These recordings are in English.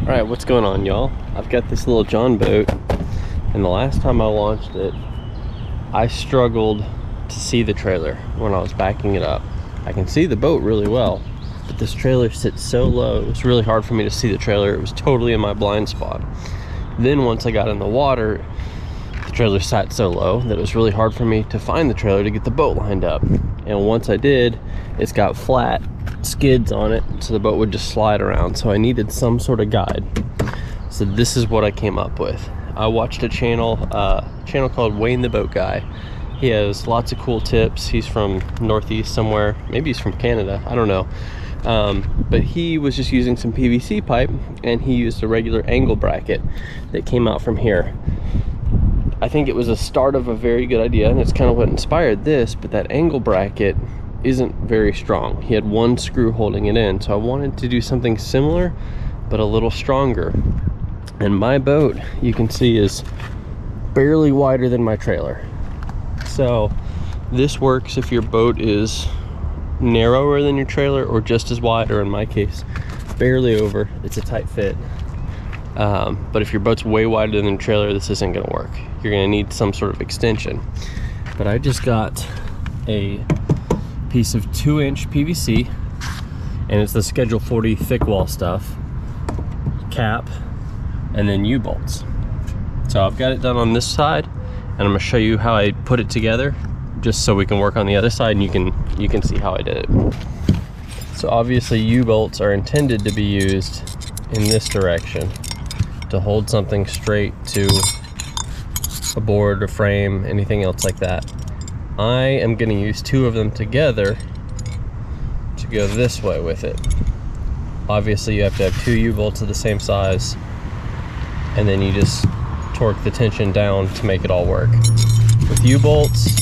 Alright, what's going on, y'all? I've got this little John boat, and the last time I launched it, I struggled to see the trailer when I was backing it up. I can see the boat really well, but this trailer sits so low, it was really hard for me to see the trailer. It was totally in my blind spot. Then once I got in the water, the trailer sat so low that it was really hard for me to find the trailer to get the boat lined up. And once I did, it's got flat skids on it, so the boat would just slide around. So I needed some sort of guide. So this is what I came up with. I watched a channel called Wayne the Boat Guy. He has lots of cool tips. He's from Northeast somewhere. Maybe he's from Canada, I don't know. But he was just using some PVC pipe, and he used a regular angle bracket that came out from here. I think it was a start of a very good idea, and it's kind of what inspired this, but that angle bracket isn't very strong. He had one screw holding it in, so I wanted to do something similar but a little stronger. And my boat, you can see, is barely wider than my trailer. So this works if your boat is narrower than your trailer or just as wide, or in my case barely over. It's a tight fit. But if your boat's way wider than the trailer, this isn't gonna work. You're gonna need some sort of extension. But I just got a piece of 2-inch PVC, and it's the Schedule 40 thick wall stuff, cap, and then U-bolts. So I've got it done on this side, and I'm gonna show you how I put it together, just so we can work on the other side and you can see how I did it. So obviously U-bolts are intended to be used in this direction to hold something straight to a board, a frame, anything else like that. I am going to use 2 of them together to go this way with it. Obviously you have to have 2 U-bolts of the same size, and then you just torque the tension down to make it all work. With U-bolts,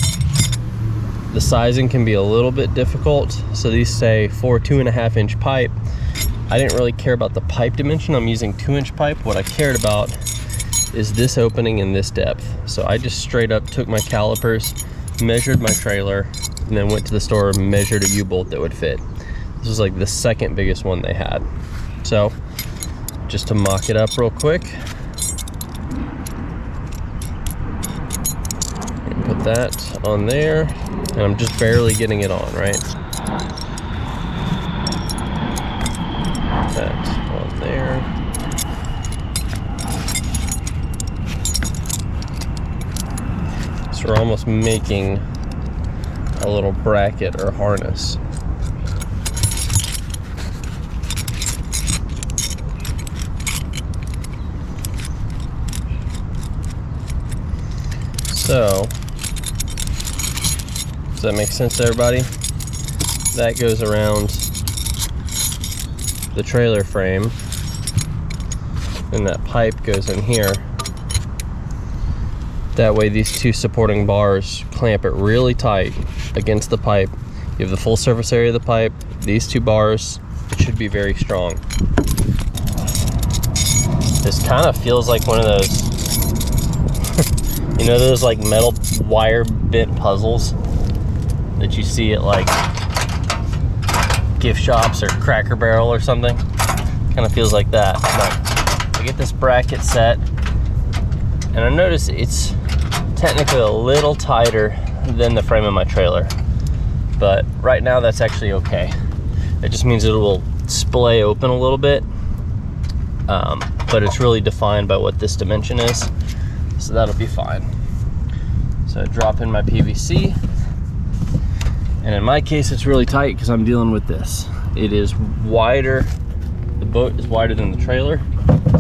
the sizing can be a little bit difficult. So these say for 2.5-inch pipe. I didn't really care about the pipe dimension. I'm using 2-inch pipe. What I cared about is this opening and this depth. So I just straight up took my calipers, measured my trailer, and then went to the store and measured a U-bolt that would fit. This was like the second biggest one they had. So just to mock it up real quick, and put that on there, and I'm just barely getting it on, right? That on there. So we're almost making a little bracket or harness. So, does that make sense to everybody? That goes around the trailer frame, and that pipe goes in here. That way these 2 supporting bars clamp it really tight against the pipe. You have the full surface area of the pipe, these 2 bars, it should be very strong. This kind of feels like one of those you know, those like metal wire bent puzzles that you see at like gift shops or Cracker Barrel or something. Kind of feels like that. But I get this bracket set, and I notice it's technically a little tighter than the frame of my trailer, but right now that's actually okay. It just means it will splay open a little bit, but it's really defined by what this dimension is, so that'll be fine. So I drop in my PVC, and in my case it's really tight because I'm dealing with this. It is wider, the boat is wider than the trailer,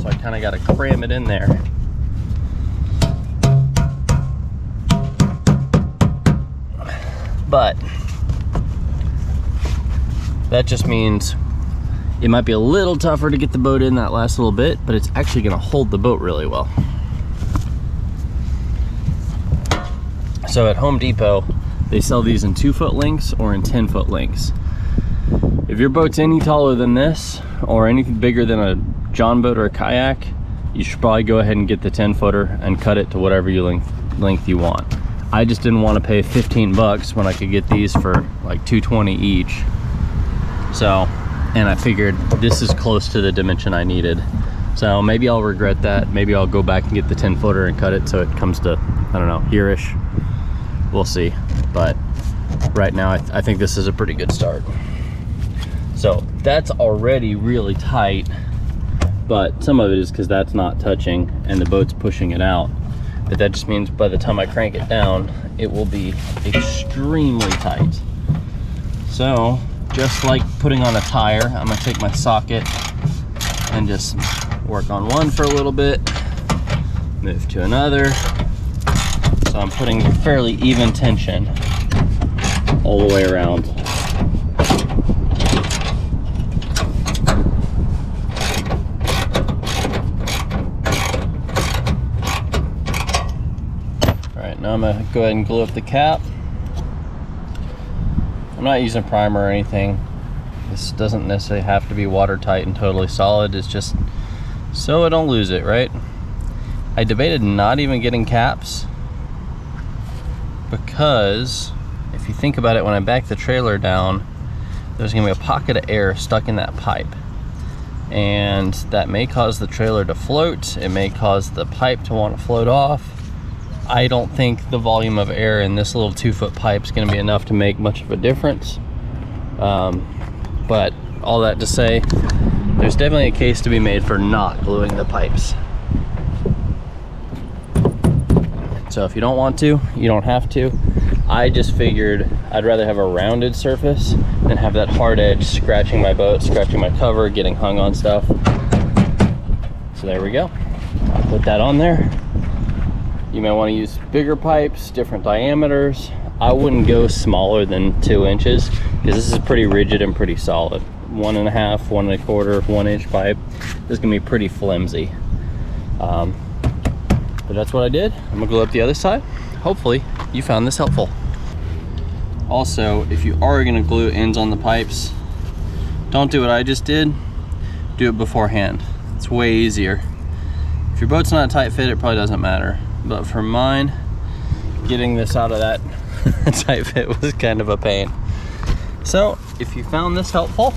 so I kind of got to cram it in there. But that just means it might be a little tougher to get the boat in that last little bit, but it's actually going to hold the boat really well. So at Home Depot, they sell these in 2-foot lengths or in 10-foot lengths. If your boat's any taller than this, or anything bigger than a John boat or a kayak, you should probably go ahead and get the 10-footer and cut it to whatever length you want. I just didn't want to pay 15 bucks when I could get these for like $2.20 each. So, and I figured this is close to the dimension I needed. So maybe I'll regret that. Maybe I'll go back and get the 10-footer and cut it so it comes to, I don't know, here-ish. We'll see. But right now, I think this is a pretty good start. So that's already really tight, but some of it is because that's not touching and the boat's pushing it out. But that just means by the time I crank it down, it will be extremely tight. So just like putting on a tire, I'm gonna take my socket and just work on one for a little bit, move to another. So I'm putting fairly even tension all the way around. All right, now I'm gonna go ahead and glue up the cap. I'm not using primer or anything. This doesn't necessarily have to be watertight and totally solid. It's just so I don't lose it, right? I debated not even getting caps because if you think about it, when I back the trailer down, there's gonna be a pocket of air stuck in that pipe. And that may cause the trailer to float. It may cause the pipe to want to float off. I don't think the volume of air in this little 2-foot pipe is going to be enough to make much of a difference. But all that to say, there's definitely a case to be made for not gluing the pipes. So if you don't want to, you don't have to. I just figured I'd rather have a rounded surface than have that hard edge scratching my boat, scratching my cover, getting hung on stuff. So there we go. I'll put that on there. You may want to use bigger pipes, different diameters. I wouldn't go smaller than 2 inches because this is pretty rigid and pretty solid. 1.5, 1.25, 1 inch pipe. This is gonna be pretty flimsy. But that's what I did. I'm gonna glue up the other side. Hopefully you found this helpful. Also, if you are gonna glue ends on the pipes, don't do what I just did. Do it beforehand. It's way easier. If your boat's not a tight fit, it probably doesn't matter. But for mine, getting this out of that tight fit was kind of a pain. So if you found this helpful,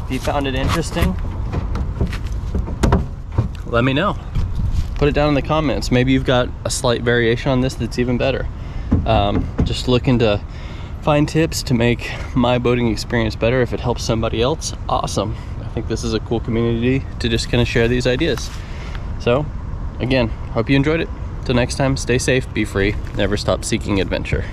if you found it interesting, let me know. Put it down in the comments. Maybe you've got a slight variation on this that's even better. Just looking to find tips to make my boating experience better. If it helps somebody else, awesome. I think this is a cool community to just kind of share these ideas. So again, hope you enjoyed it. Till next time, stay safe, be free, never stop seeking adventure.